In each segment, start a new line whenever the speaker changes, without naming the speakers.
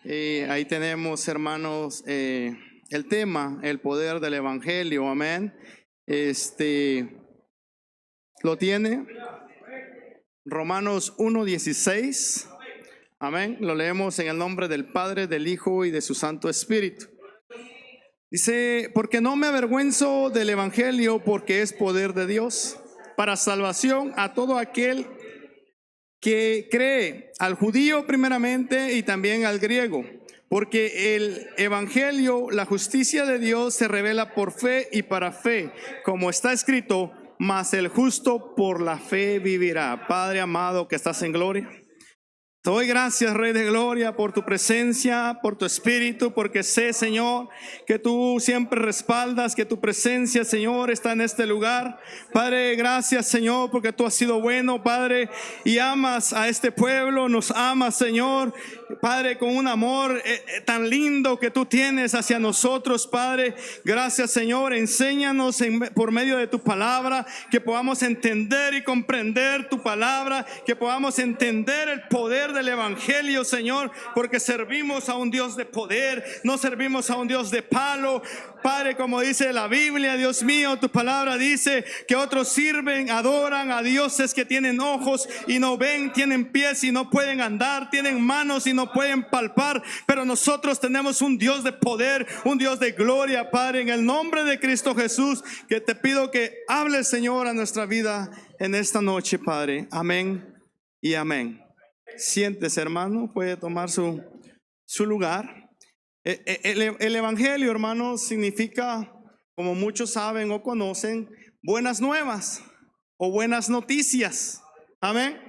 Ahí tenemos, hermanos, el tema, el poder del evangelio, amén. ¿Lo tiene? Romanos 1:16, amén. Lo leemos en el nombre del Padre, del Hijo y de su Santo Espíritu. Dice: porque no me avergüenzo del evangelio, porque es poder de Dios para salvación a todo aquel que cree, al judío primeramente y también al griego, porque el evangelio, la justicia de Dios, se revela por fe y para fe, como está escrito: mas el justo por la fe vivirá. Padre amado que estás en gloria, te doy gracias, Rey de Gloria, por tu presencia, por tu espíritu, porque sé, Señor, que tú siempre respaldas, que tu presencia, Señor, está en este lugar. Padre, gracias, Señor, porque tú has sido bueno, Padre, y amas a este pueblo, nos amas, Señor, Padre, con un amor tan lindo que tú tienes hacia nosotros, Padre. Gracias, Señor, enséñanos por medio de tu palabra, que podamos entender y comprender tu palabra, que podamos entender el poder del evangelio, Señor, porque servimos a un Dios de poder, no servimos a un Dios de palo, Padre. Como dice la Biblia, Dios mío, tu palabra dice que otros sirven, adoran a dioses que tienen ojos y no ven, tienen pies y no pueden andar, tienen manos y no pueden palpar, pero nosotros tenemos un Dios de poder, un Dios de gloria, Padre. En el nombre de Cristo Jesús, que te pido que hables, Señor, a nuestra vida en esta noche, Padre. Amén y amén. Siéntese, hermano, puede tomar su lugar. El evangelio, hermanos, significa, como muchos saben o conocen, buenas nuevas o buenas noticias. Amén.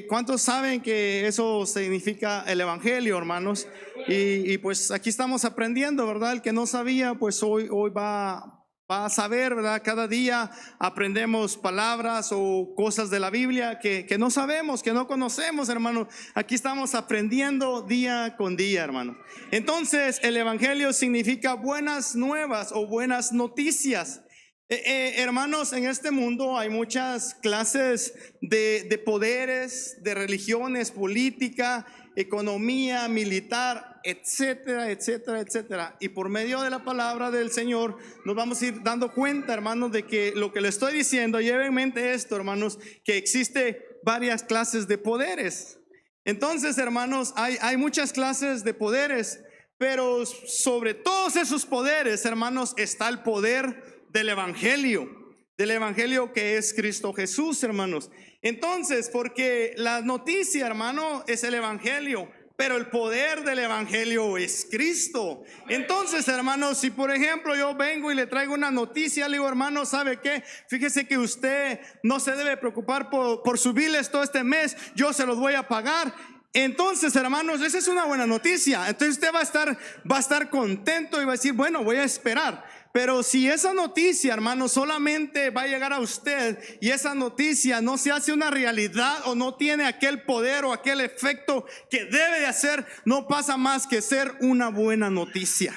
¿Cuántos saben que eso significa el evangelio, hermanos? Y pues aquí estamos aprendiendo, ¿verdad? El que no sabía, pues hoy va a saber, ¿verdad? Cada día aprendemos palabras o cosas de la Biblia que no sabemos, que no conocemos, hermanos. Aquí estamos aprendiendo día con día, hermanos. Entonces, el evangelio significa buenas nuevas o buenas noticias. Hermanos, en este mundo hay muchas clases de poderes, de religiones, política, economía, militar, etcétera, etcétera, etcétera. Y por medio de la palabra del Señor nos vamos a ir dando cuenta, hermanos, de que lo que le estoy diciendo, lleven en mente esto, hermanos, que existe varias clases de poderes. Entonces, hermanos, hay muchas clases de poderes, pero sobre todos esos poderes, hermanos, está el poder del evangelio que es Cristo Jesús, hermanos. Entonces, porque la noticia, hermano, es el evangelio, pero el poder del evangelio es Cristo. Entonces, hermanos, si por ejemplo yo vengo y le traigo una noticia, le digo: hermano, ¿sabe qué? Fíjese que usted no se debe preocupar por sus biles todo este mes, yo se los voy a pagar. Entonces, hermanos, esa es una buena noticia. Entonces usted va a estar contento y va a decir: bueno, voy a esperar. Pero si esa noticia, hermano, solamente va a llegar a usted y esa noticia no se hace una realidad o no tiene aquel poder o aquel efecto que debe de hacer, no pasa más que ser una buena noticia.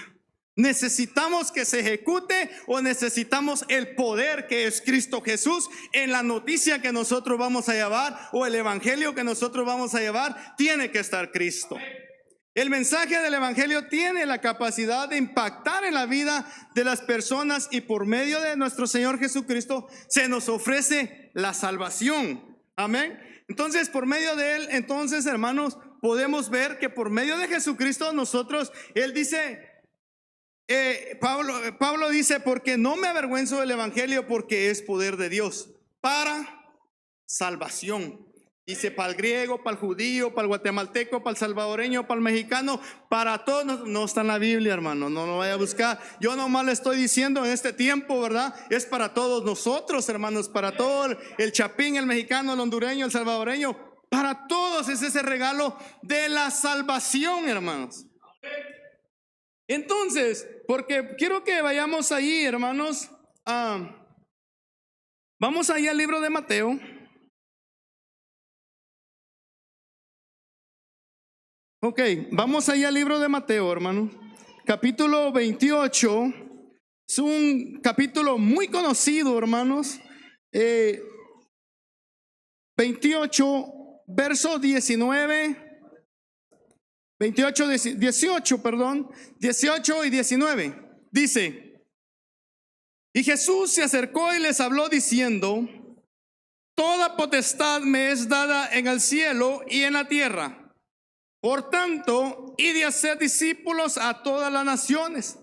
Necesitamos que se ejecute, o necesitamos el poder que es Cristo Jesús en la noticia que nosotros vamos a llevar, o el evangelio que nosotros vamos a llevar. Tiene que estar Cristo. El mensaje del evangelio tiene la capacidad de impactar en la vida de las personas, y por medio de nuestro Señor Jesucristo se nos ofrece la salvación. Amén. Entonces, por medio de él, entonces, hermanos, podemos ver que por medio de Jesucristo nosotros, él dice, Pablo dice: porque no me avergüenzo del evangelio, porque es poder de Dios para salvación. Dice: para el griego, para el judío, para el guatemalteco, para el salvadoreño, para el mexicano, para todos. No está en la Biblia, hermano, no lo vaya a buscar. Yo nomás le estoy diciendo en este tiempo, ¿verdad? Es para todos nosotros, hermanos, para todo el chapín, el mexicano, el hondureño, el salvadoreño. Para todos es ese regalo de la salvación, hermanos. Entonces, porque quiero que vayamos ahí, hermanos. Vamos ahí al libro de Mateo. Ok, vamos ahí al libro de Mateo, hermano. Capítulo 28. Es un capítulo muy conocido, hermanos. 28, verso 19 18 y 19. Dice: y Jesús se acercó y les habló diciendo: toda potestad me es dada en el cielo y en la tierra. Por tanto, id y haced discípulos a todas las naciones,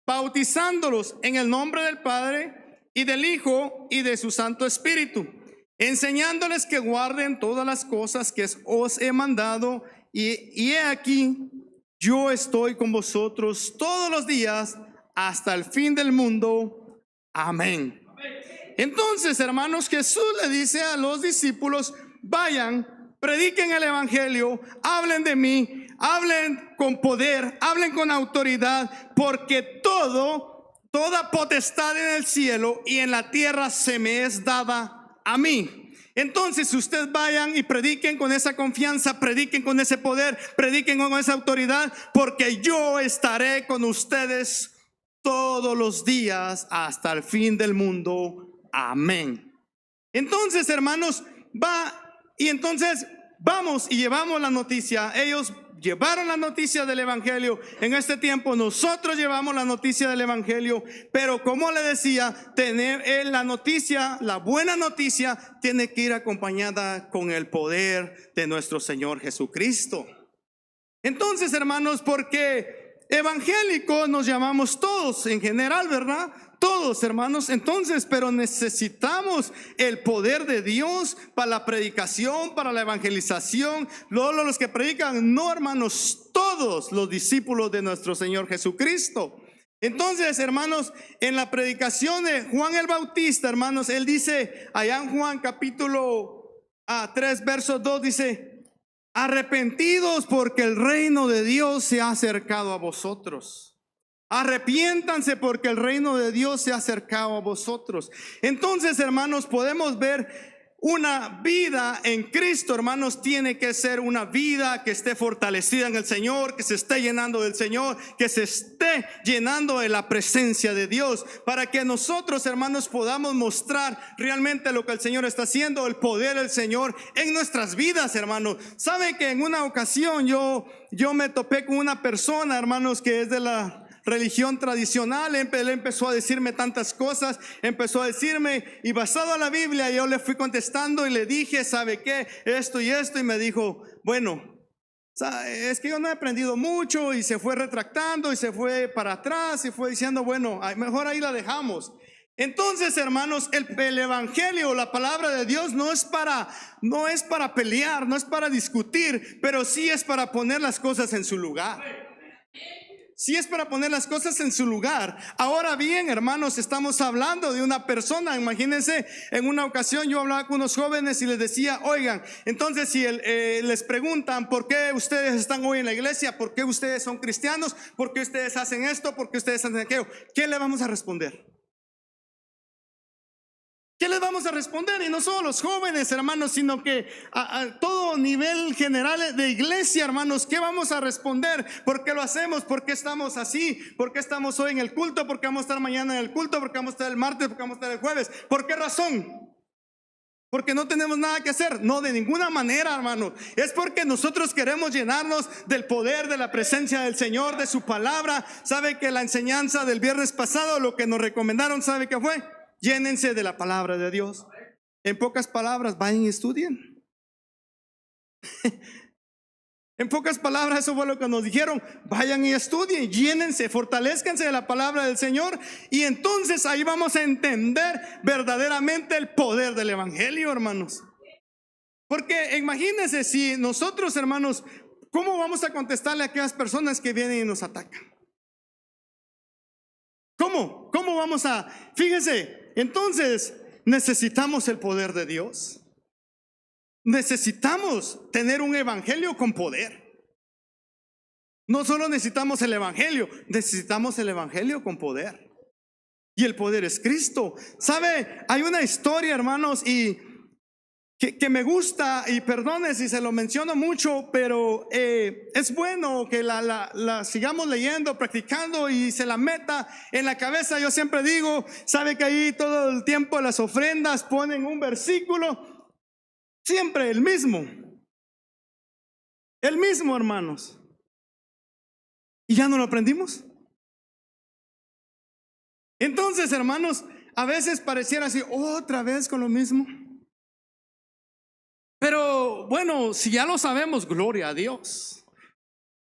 bautizándolos en el nombre del Padre y del Hijo y de su Santo Espíritu, enseñándoles que guarden todas las cosas que os he mandado, y he aquí, yo estoy con vosotros todos los días hasta el fin del mundo. Amén. Entonces, hermanos, Jesús le dice a los discípulos: vayan, prediquen el evangelio, hablen de mí, hablen con poder, hablen con autoridad, porque toda potestad en el cielo y en la tierra se me es dada a mí. Entonces, ustedes vayan y prediquen con esa confianza, prediquen con ese poder, prediquen con esa autoridad, porque yo estaré con ustedes todos los días hasta el fin del mundo. Amén. Entonces, hermanos, vamos y llevamos la noticia. Ellos llevaron la noticia del evangelio. En este tiempo nosotros llevamos la noticia del evangelio, pero como le decía, tener la noticia, la buena noticia, tiene que ir acompañada con el poder de nuestro Señor Jesucristo. Entonces, hermanos, porque evangélicos nos llamamos todos en general, ¿verdad? Todos, hermanos. Entonces, pero necesitamos el poder de Dios para la predicación, para la evangelización. Los que predican, no, hermanos, todos los discípulos de nuestro Señor Jesucristo. Entonces, hermanos, en la predicación de Juan el Bautista, hermanos, él dice allá en Juan capítulo 3, verso 2, dice: arrepentidos, porque el reino de Dios se ha acercado a vosotros. Arrepiéntanse, porque el reino de Dios se ha acercado a vosotros. Entonces, hermanos, podemos ver una vida en Cristo, hermanos, tiene que ser una vida que esté fortalecida en el Señor, que se esté llenando del Señor, que se esté llenando de la presencia de Dios, para que nosotros, hermanos, podamos mostrar realmente lo que el Señor está haciendo, el poder del Señor en nuestras vidas, hermanos. Sabe que en una ocasión yo me topé con una persona, hermanos, que es de la religión tradicional. Él empezó a decirme tantas cosas, empezó a decirme, y basado en la Biblia, yo le fui contestando y le dije: ¿sabe qué? Esto y esto. Y me dijo: bueno, es que yo no he aprendido mucho. Y se fue retractando y se fue para atrás y fue diciendo: bueno, mejor ahí la dejamos. Entonces, hermanos, el evangelio, la palabra de Dios, no es para pelear, no es para discutir, pero sí es para poner las cosas en su lugar. Si es para poner las cosas en su lugar. Ahora bien, hermanos, estamos hablando de una persona. Imagínense, en una ocasión yo hablaba con unos jóvenes y les decía: oigan, entonces si les preguntan por qué ustedes están hoy en la iglesia, por qué ustedes son cristianos, por qué ustedes hacen esto, por qué ustedes hacen aquello, ¿qué le vamos a responder? ¿Qué les vamos a responder? Y no solo los jóvenes, hermanos, sino que a todo nivel general de iglesia, hermanos, ¿qué vamos a responder? ¿Por qué lo hacemos? ¿Por qué estamos así? ¿Por qué estamos hoy en el culto? ¿Por qué vamos a estar mañana en el culto? ¿Por qué vamos a estar el martes? ¿Por qué vamos a estar el jueves? ¿Por qué razón? ¿Porque no tenemos nada que hacer? No, de ninguna manera, hermano. Es porque nosotros queremos llenarnos del poder, de la presencia del Señor, de su palabra. ¿Sabe que la enseñanza del viernes pasado, lo que nos recomendaron, sabe qué fue? Llénense de la palabra de Dios. En pocas palabras, vayan y estudien. En pocas palabras, eso fue lo que nos dijeron: vayan y estudien, llénense, fortalezcanse de la palabra del Señor, y entonces ahí vamos a entender verdaderamente el poder del evangelio, hermanos. Porque imagínense, si nosotros, hermanos, ¿cómo vamos a contestarle a aquellas personas que vienen y nos atacan? ¿Cómo vamos a? Fíjese, entonces necesitamos el poder de Dios. Necesitamos tener un evangelio con poder. No solo necesitamos el evangelio, necesitamos el evangelio con poder. Y el poder es Cristo. ¿Sabe? Hay una historia, hermanos, y que me gusta, y perdone si se lo menciono mucho, pero es bueno que la sigamos leyendo, practicando, y se la meta en la cabeza. Yo siempre digo, sabe que ahí todo el tiempo las ofrendas ponen un versículo, siempre el mismo, hermanos. y ya no lo aprendimos. Entonces, hermanos, a veces pareciera así, otra vez con lo mismo. Pero bueno, si ya lo sabemos, gloria a Dios.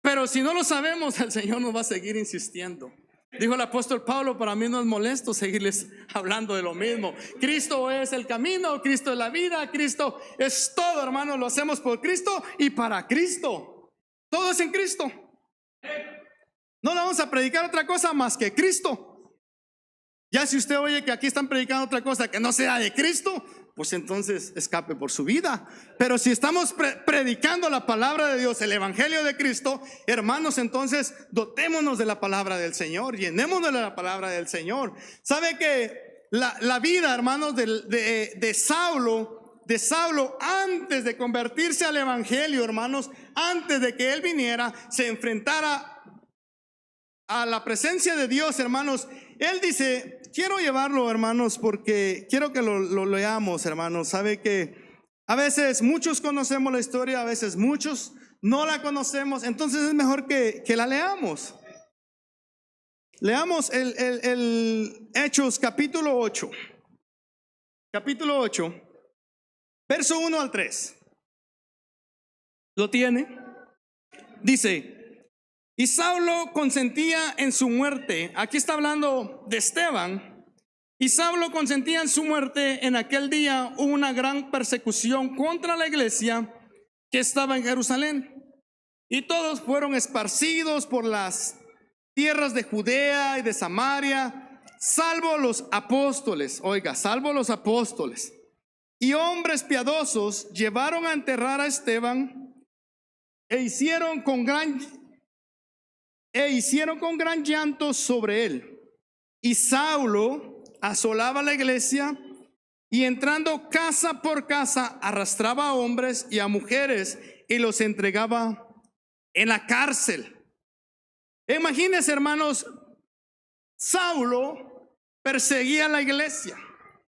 Pero si no lo sabemos, el Señor nos va a seguir insistiendo. Dijo el apóstol Pablo, para mí no es molesto seguirles hablando de lo mismo. Cristo es el camino, Cristo es la vida, Cristo es todo, hermanos. Lo hacemos por Cristo y para Cristo. Todo es en Cristo. No le vamos a predicar otra cosa más que Cristo. Ya si usted oye que aquí están predicando otra cosa que no sea de Cristo, pues entonces escape por su vida. Pero si estamos predicando la palabra de Dios, el evangelio de Cristo, hermanos, entonces dotémonos de la palabra del Señor, llenémonos de la palabra del Señor. ¿Sabe que la vida, hermanos, de Saulo, antes de convertirse al evangelio, hermanos, antes de que él viniera, se enfrentara a la presencia de Dios, hermanos? Él dice, quiero llevarlo, hermanos, porque quiero que lo leamos, hermanos. Sabe que a veces muchos conocemos la historia, a veces muchos no la conocemos. Entonces es mejor que la leamos. Leamos el Hechos capítulo 8. Capítulo 8, verso 1 al 3. ¿Lo tiene? Dice: y Saulo consentía en su muerte. Aquí está hablando de Esteban. Y Saulo consentía en su muerte. En aquel día hubo una gran persecución contra la iglesia que estaba en Jerusalén. Y todos fueron esparcidos por las tierras de Judea y de Samaria, salvo los apóstoles. Oiga, salvo los apóstoles. Y hombres piadosos llevaron a enterrar a Esteban e hicieron con gran llanto sobre él. Y Saulo asolaba la iglesia y entrando casa por casa arrastraba a hombres y a mujeres y los entregaba en la cárcel. Imagínense, hermanos, Saulo perseguía a la iglesia.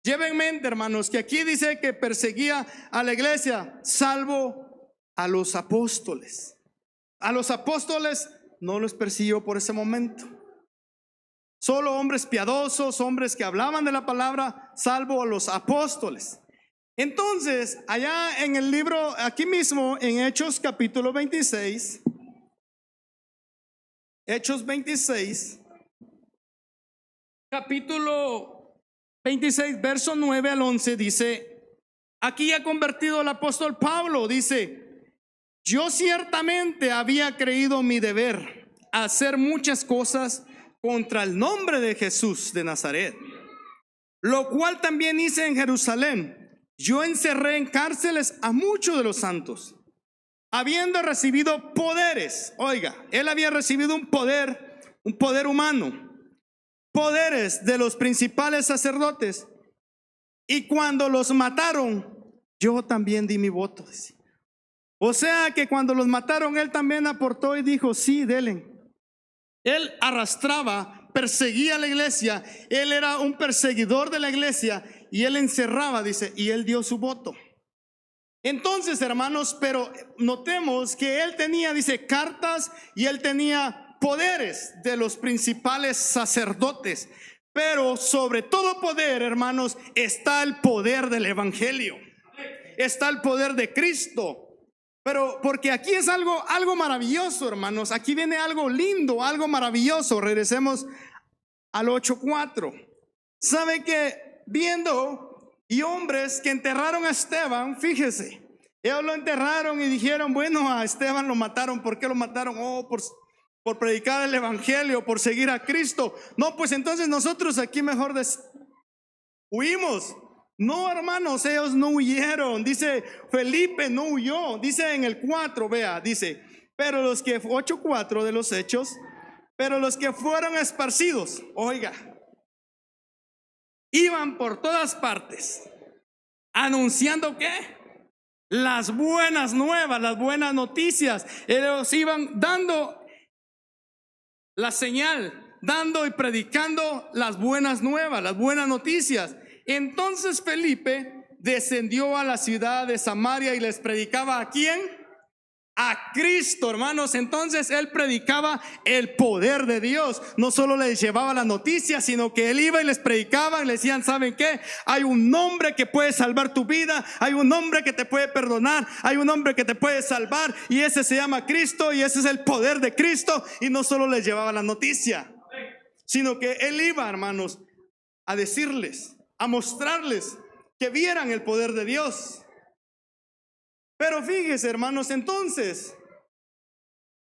Lleven en mente, hermanos, que aquí dice que perseguía a la iglesia, salvo a los apóstoles. A los apóstoles no los persiguió por ese momento. Solo hombres piadosos, hombres que hablaban de la palabra, salvo a los apóstoles. Entonces, allá en el libro, aquí mismo en Hechos capítulo 26, Hechos 26, capítulo 26, verso 9 al 11, dice: aquí ha convertido el apóstol Pablo, dice: yo ciertamente había creído mi deber hacer muchas cosas contra el nombre de Jesús de Nazaret, lo cual también hice en Jerusalén. Yo encerré en cárceles a muchos de los santos, habiendo recibido poderes. Oiga, él había recibido un poder humano, poderes de los principales sacerdotes. Y cuando los mataron, yo también di mi voto. O sea que cuando los mataron, él también aportó y dijo: sí, denle. Él arrastraba, perseguía a la iglesia. Él era un perseguidor de la iglesia y él encerraba, dice, y él dio su voto. Entonces, hermanos, pero notemos que él tenía, dice, cartas y él tenía poderes de los principales sacerdotes. Pero sobre todo poder, hermanos, está el poder del evangelio. Está el poder de Cristo. Pero porque aquí es algo maravilloso, hermanos. Aquí viene algo lindo, algo maravilloso. Regresemos al 8:4. ¿Sabe que viendo y hombres que enterraron a Esteban? Fíjese, ellos lo enterraron y dijeron: bueno, a Esteban lo mataron. ¿Por qué lo mataron? Oh, por predicar el evangelio, por seguir a Cristo. No, pues entonces nosotros aquí mejor huimos. No, hermanos, ellos no huyeron. Dice, Felipe no huyó. Dice en el 4, vea, dice, pero los que, 8:4 de los Hechos, pero los que fueron esparcidos, oiga, iban por todas partes anunciando ¿qué? Las buenas nuevas, las buenas noticias. Ellos iban dando la señal, dando y predicando las buenas nuevas, las buenas noticias. Entonces Felipe descendió a la ciudad de Samaria y les predicaba ¿a quién? a Cristo, hermanos. Entonces él predicaba el poder de Dios. No solo les llevaba la noticia, sino que él iba y les predicaba y le decían: ¿saben qué? Hay un nombre que puede salvar tu vida, hay un hombre que te puede perdonar, hay un hombre que te puede salvar, y ese se llama Cristo, y ese es el poder de Cristo. Y no solo les llevaba la noticia, sino que él iba, hermanos, a decirles, a mostrarles que vieran el poder de Dios. Pero fíjese, hermanos, entonces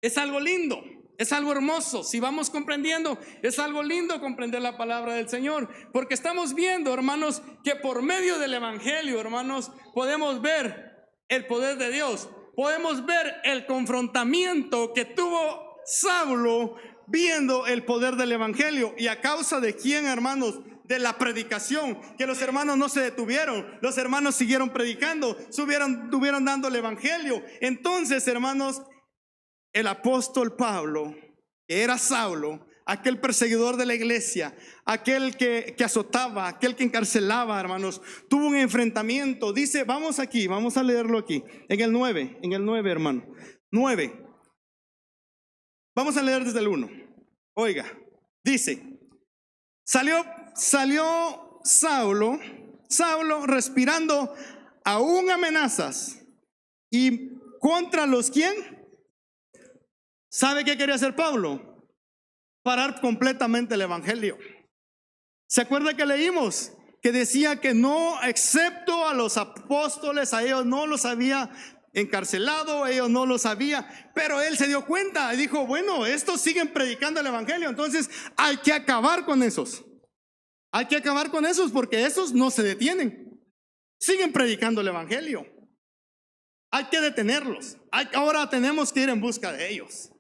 es algo lindo, es algo hermoso. Si vamos comprendiendo, es algo lindo comprender la palabra del Señor, porque estamos viendo, hermanos, que por medio del evangelio, hermanos, podemos ver el poder de Dios. Podemos ver el confrontamiento que tuvo Saulo viendo el poder del evangelio. ¿Y a causa de quién, hermanos? De la predicación, que los hermanos no se detuvieron, los hermanos siguieron predicando, estuvieron dando el evangelio. Entonces, hermanos, el apóstol Pablo, que era Saulo, aquel perseguidor de la iglesia, aquel que azotaba, aquel que encarcelaba, hermanos, tuvo un enfrentamiento. Dice, vamos a leerlo aquí, en el 9, hermano, 9. Vamos a leer desde el 1. Oiga, dice: Salió Saulo respirando aún amenazas. ¿Y contra los quién? ¿Sabe qué quería hacer Pablo? Parar completamente el evangelio. ¿Se acuerda que leímos? Que decía que no, excepto a los apóstoles, a ellos no los había encarcelado, ellos no lo sabían. Pero él se dio cuenta y dijo: bueno, estos siguen predicando el evangelio, entonces hay que acabar con esos. Hay que acabar con esos, porque esos no se detienen, siguen predicando el evangelio. Hay que detenerlos. Ahora tenemos que ir en busca de ellos.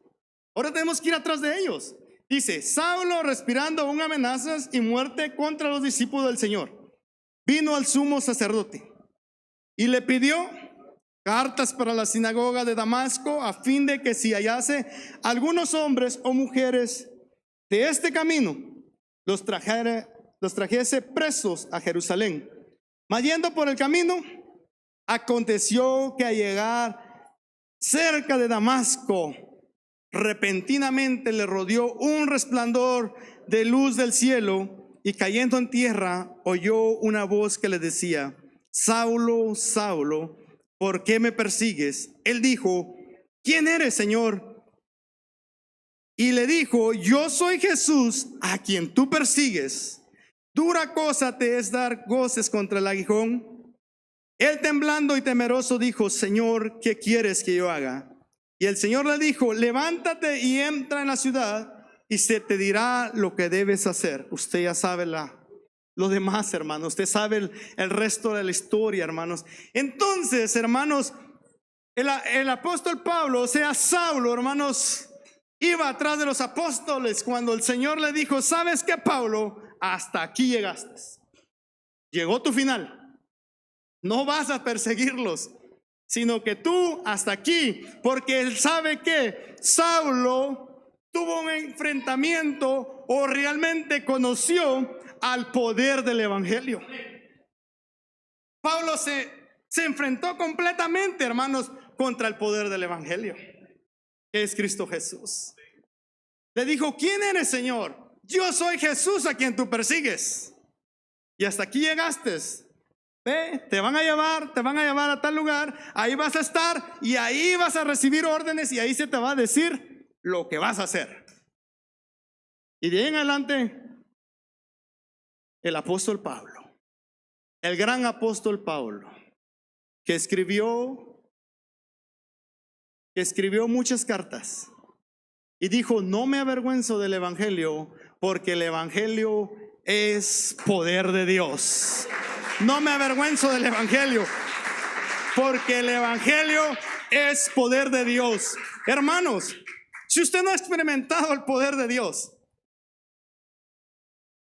Ahora tenemos que ir atrás de ellos. Dice: Saulo, respirando aún amenazas y muerte contra los discípulos del Señor, vino al sumo sacerdote y le pidió cartas para la sinagoga de Damasco, a fin de que si hallase algunos hombres o mujeres de este camino, los trajese presos a Jerusalén. Mas yendo por el camino, aconteció que al llegar cerca de Damasco, repentinamente le rodeó un resplandor de luz del cielo, y cayendo en tierra oyó una voz que le decía: Saulo, Saulo, ¿por qué me persigues? Él dijo: ¿quién eres, Señor? Y le dijo: yo soy Jesús, a quien tú persigues. Dura cosa te es dar goces contra el aguijón. Él, temblando y temeroso, dijo: Señor, ¿qué quieres que yo haga? Y el Señor le dijo: levántate y entra en la ciudad, y se te dirá lo que debes hacer. Usted ya sabe lo demás, hermanos. Usted sabe el resto de la historia, hermanos. Entonces, hermanos, el apóstol Pablo, o sea, Saulo, hermanos, iba atrás de los apóstoles cuando el Señor le dijo: ¿sabes qué, Pablo? Hasta aquí llegaste. Llegó tu final. No vas a perseguirlos, sino que tú hasta aquí, porque él sabe que Saulo tuvo un enfrentamiento, o realmente conoció al poder del evangelio. Pablo se enfrentó completamente, hermanos, contra el poder del evangelio, que es Cristo Jesús. Le dijo: ¿quién eres, Señor? Yo soy Jesús, a quien tú persigues. Y hasta aquí llegaste. Ve, te van a llevar a tal lugar, ahí vas a estar y ahí vas a recibir órdenes, y ahí se te va a decir lo que vas a hacer. Y de ahí en adelante, el apóstol Pablo, el gran apóstol Pablo, que escribió muchas cartas, y dijo: no me avergüenzo del evangelio, porque el evangelio es poder de Dios. No me avergüenzo del evangelio, porque el evangelio es poder de Dios. Hermanos, si usted no ha experimentado el poder de Dios,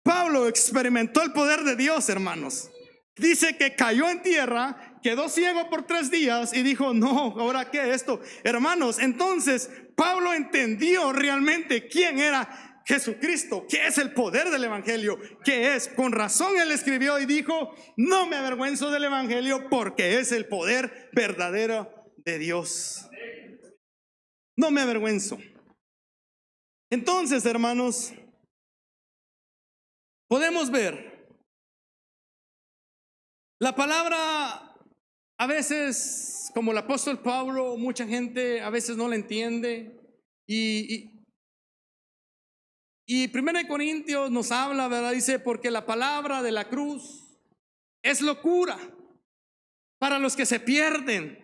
Pablo experimentó el poder de Dios, hermanos. Dice que cayó en tierra, quedó ciego por 3 días y dijo: no, ¿ahora qué es esto? Hermanos, entonces Pablo entendió realmente quién era Jesucristo, qué es el poder del evangelio, qué es. Con razón él escribió y dijo: no me avergüenzo del evangelio, porque es el poder verdadero de Dios. no me avergüenzo. Entonces, hermanos, podemos ver la palabra a veces, como el apóstol Pablo, mucha gente a veces no la entiende. Y 1 Corintios nos habla, ¿verdad? Dice, porque la palabra de la cruz es locura para los que se pierden.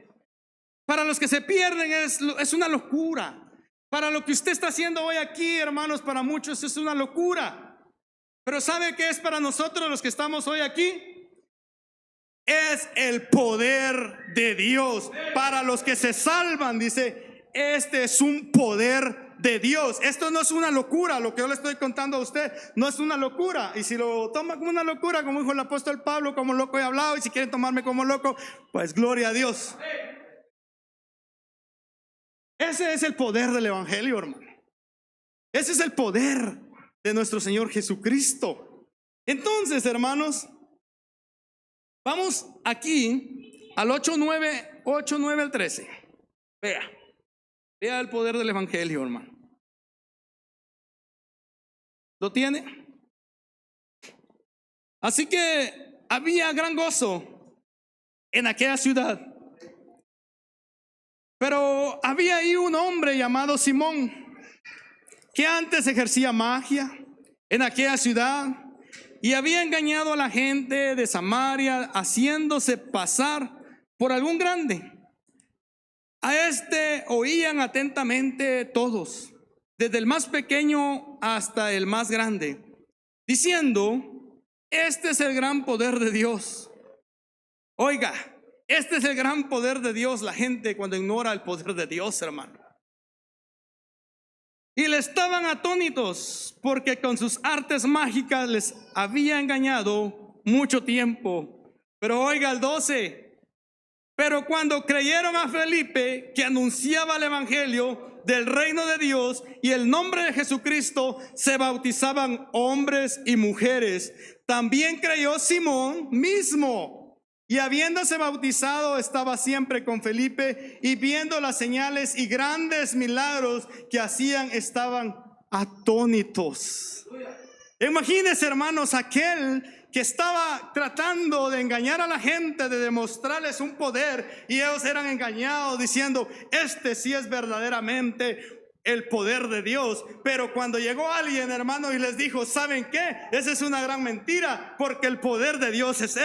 Para los que se pierden es una locura. Para lo que usted está haciendo hoy aquí, hermanos, para muchos es una locura. Pero ¿sabe qué es para nosotros los que estamos hoy aquí? Es el poder de Dios. Para los que se salvan, dice, este es un poder de Dios. Esto no es una locura. Lo que yo le estoy contando a usted no es una locura. Y si lo toma como una locura, como dijo el apóstol Pablo, como loco he hablado, y si quieren tomarme como loco, pues gloria a Dios. Ese es el poder del evangelio, hermano. Ese es el poder de nuestro Señor Jesucristo. Entonces, hermanos, vamos aquí al 8:9 al 13. Vea el poder del evangelio, hermano. ¿Lo tiene? Así que había gran gozo en aquella ciudad. Pero había ahí un hombre llamado Simón, que antes ejercía magia en aquella ciudad y había engañado a la gente de Samaria, haciéndose pasar por algún grande. A este oían atentamente todos, desde el más pequeño hasta el más grande, diciendo: este es el gran poder de Dios. Oiga, este es el gran poder de Dios. La gente cuando ignora el poder de Dios, hermano. Y le estaban atónitos porque con sus artes mágicas les había engañado mucho tiempo. Pero oiga el 12. Pero cuando creyeron a Felipe, que anunciaba el evangelio del reino de Dios y el nombre de Jesucristo, se bautizaban hombres y mujeres. También creyó Simón mismo, y habiéndose bautizado estaba siempre con Felipe, y viendo las señales y grandes milagros que hacían, estaban atónitos. Imagínense, hermanos, aquel que estaba tratando de engañar a la gente, de demostrarles un poder, y ellos eran engañados diciendo: este sí es verdaderamente el poder de Dios. Pero cuando llegó alguien, hermano, y les dijo: ¿saben qué? Esa es una gran mentira, porque el poder de Dios es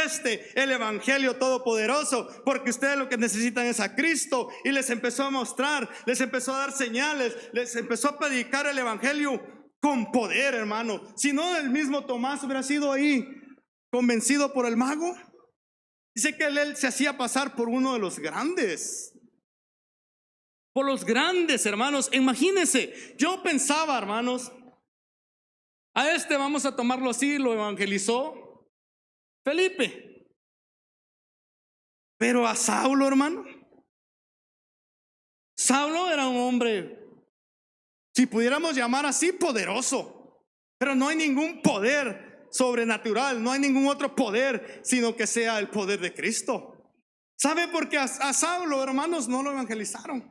el evangelio todopoderoso, porque ustedes lo que necesitan es a Cristo. Y les empezó a mostrar, les empezó a dar señales, les empezó a predicar el evangelio con poder, hermano. Si no, el mismo Tomás hubiera sido ahí convencido por el mago. Dice que él se hacía pasar por uno de los grandes. Por los grandes, hermanos. Imagínense, yo pensaba, hermanos, a este vamos a tomarlo así, lo evangelizó Felipe. Pero a Saulo, hermano, Saulo era un hombre, si pudiéramos llamar así, poderoso. Pero no hay ningún poder sobrenatural, no hay ningún otro poder sino que sea el poder de Cristo. ¿Sabe por qué a Saulo, hermanos, no lo evangelizaron?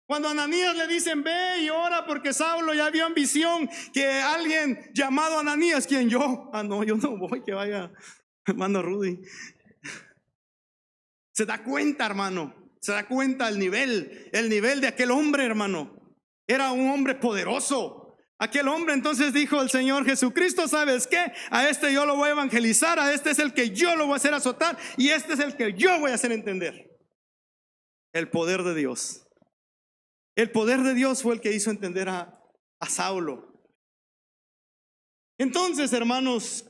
Cuando a Ananías le dicen: ve y ora porque Saulo ya vio en visión que alguien llamado Ananías, ¿quién? Yo. Ah, no, yo no voy, que vaya hermano Rudy. Se da cuenta, hermano, se da cuenta el nivel de aquel hombre, hermano. Era un hombre poderoso. Aquel hombre entonces dijo el Señor Jesucristo: ¿sabes qué? A este yo lo voy a evangelizar, a este es el que yo lo voy a hacer azotar, y este es el que yo voy a hacer entender. El poder de Dios. El poder de Dios fue el que hizo entender a Saulo. Entonces, hermanos,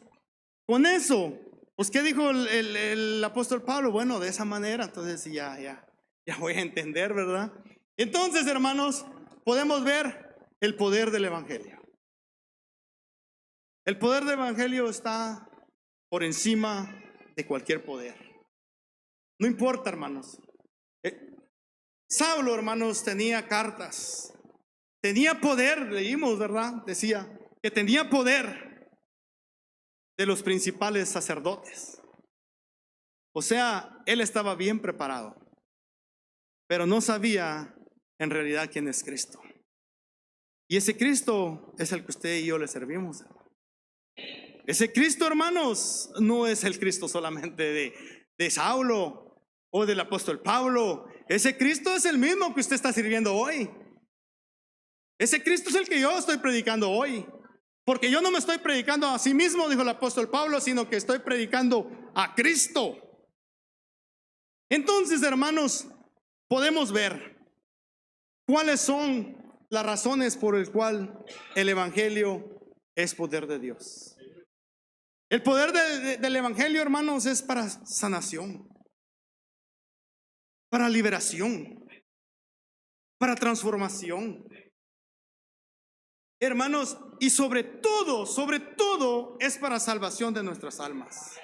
con eso, pues ¿qué dijo el apóstol Pablo? Bueno, de esa manera, entonces ya voy a entender, ¿verdad? Entonces, hermanos, podemos ver el poder del evangelio. El poder del evangelio está por encima de cualquier poder. No importa, hermanos. Saulo, hermanos, tenía cartas, tenía poder, leímos, ¿verdad? Decía que tenía poder de los principales sacerdotes. O sea, él estaba bien preparado, pero no sabía en realidad quién es Cristo. Y ese Cristo es el que usted y yo le servimos. Ese Cristo, hermanos, no es el Cristo solamente de Saulo o del apóstol Pablo. Ese Cristo es el mismo que usted está sirviendo hoy. Ese Cristo es el que yo estoy predicando hoy. Porque yo no me estoy predicando a sí mismo, dijo el apóstol Pablo, sino que estoy predicando a Cristo. Entonces, hermanos, podemos ver cuáles son las razones por las cuales el evangelio es poder de Dios. El poder del evangelio, hermanos, es para sanación, para liberación, para transformación. Hermanos, y sobre todo es para salvación de nuestras almas.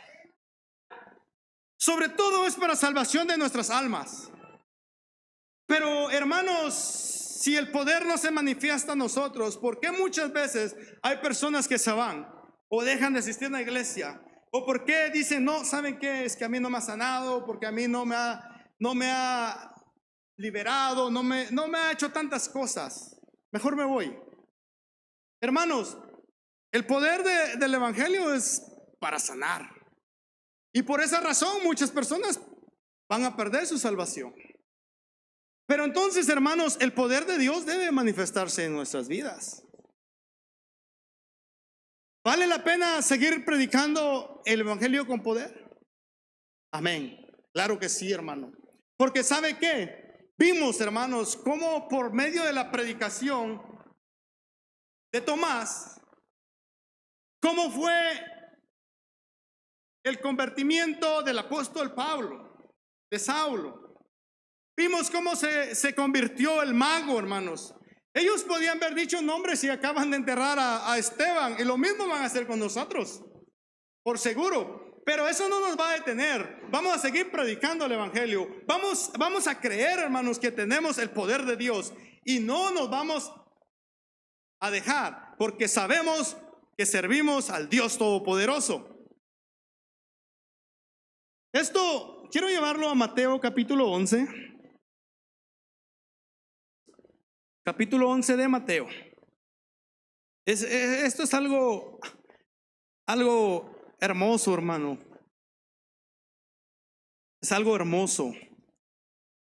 Sobre todo es para salvación de nuestras almas. Pero, hermanos, si el poder no se manifiesta a nosotros, ¿por qué muchas veces hay personas que se van o dejan de asistir a la iglesia? ¿O por qué dicen, no, ¿saben qué? Es que a mí no me ha sanado, porque a mí no me ha liberado, no me ha hecho tantas cosas? Mejor me voy. Hermanos, el poder del evangelio es para sanar. Y por esa razón muchas personas van a perder su salvación. Pero entonces, hermanos, el poder de Dios debe manifestarse en nuestras vidas. ¿Vale la pena seguir predicando el evangelio con poder? Amén. Claro que sí, hermano. Porque ¿sabe qué? Vimos, hermanos, cómo por medio de la predicación de Tomás, cómo fue el convertimiento del apóstol Pablo, de Saulo. Vimos cómo se convirtió el mago, hermanos. Ellos podían haber dicho nombres si acaban de enterrar a Esteban, y lo mismo van a hacer con nosotros, por seguro. Pero eso no nos va a detener. Vamos a seguir predicando el evangelio. Vamos a creer, hermanos, que tenemos el poder de Dios, y no nos vamos a dejar, porque sabemos que servimos al Dios Todopoderoso. Esto quiero llevarlo a Mateo capítulo 11. Capítulo 11 de Mateo. Esto es algo hermoso, hermano. Es algo hermoso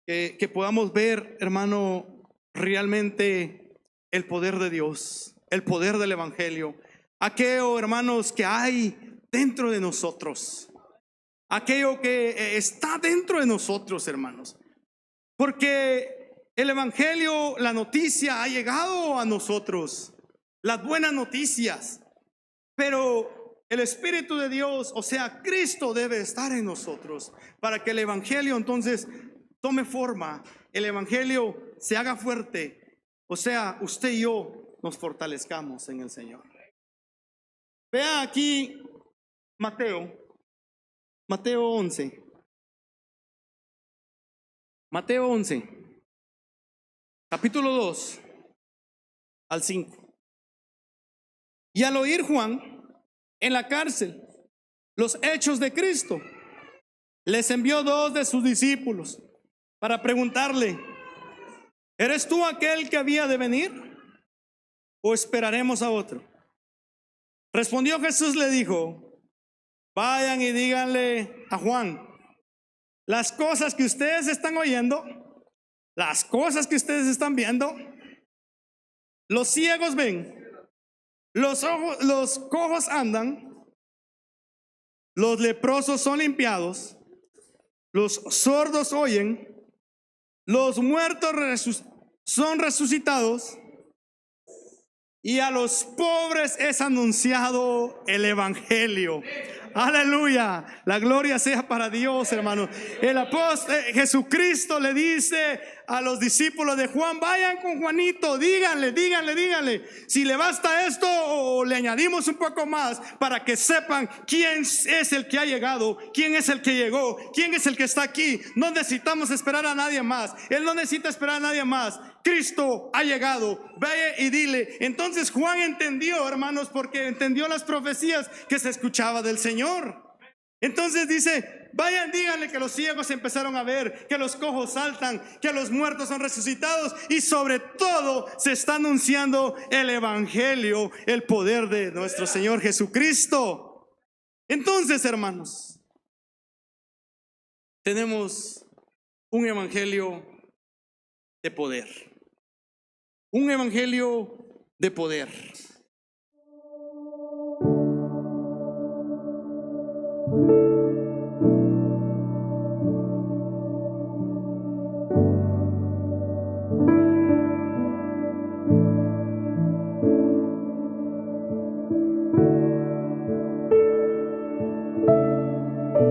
que podamos ver, hermano, realmente el poder de Dios, el poder del evangelio, aquello, hermanos, que hay dentro de nosotros, aquello que está dentro de nosotros, hermanos, porque el evangelio, la noticia ha llegado a nosotros, las buenas noticias, pero el Espíritu de Dios, o sea, Cristo debe estar en nosotros para que el evangelio entonces tome forma, el evangelio se haga fuerte, o sea, usted y yo nos fortalezcamos en el Señor. Vea aquí Mateo 11. Mateo 11. Capítulo 2 al 5. Y al oír Juan en la cárcel los hechos de Cristo, les envió 2 de sus discípulos para preguntarle: ¿eres tú aquel que había de venir, o esperaremos a otro? Respondió Jesús, le dijo: vayan y díganle a Juan las cosas que ustedes están oyendo, las cosas que ustedes están viendo. Los ciegos ven, los cojos andan, los leprosos son limpiados, los sordos oyen, los muertos son resucitados, y a los pobres es anunciado el evangelio. Aleluya, la gloria sea para Dios, hermanos. El apóstol Jesucristo le dice a los discípulos de Juan: vayan con Juanito, díganle si le basta esto o le añadimos un poco más, para que sepan quién es el que ha llegado, quién es el que llegó, quién es el que está aquí. No necesitamos esperar a nadie más, Él no necesita esperar a nadie más. Cristo ha llegado, vaya y dile. Entonces Juan entendió, hermanos, porque entendió las profecías que se escuchaba del Señor. Entonces dice, vayan, díganle que los ciegos empezaron a ver, que los cojos saltan, que los muertos son resucitados, y sobre todo se está anunciando el evangelio, el poder de nuestro Señor Jesucristo. Entonces, hermanos, tenemos un evangelio de poder, un evangelio de poder.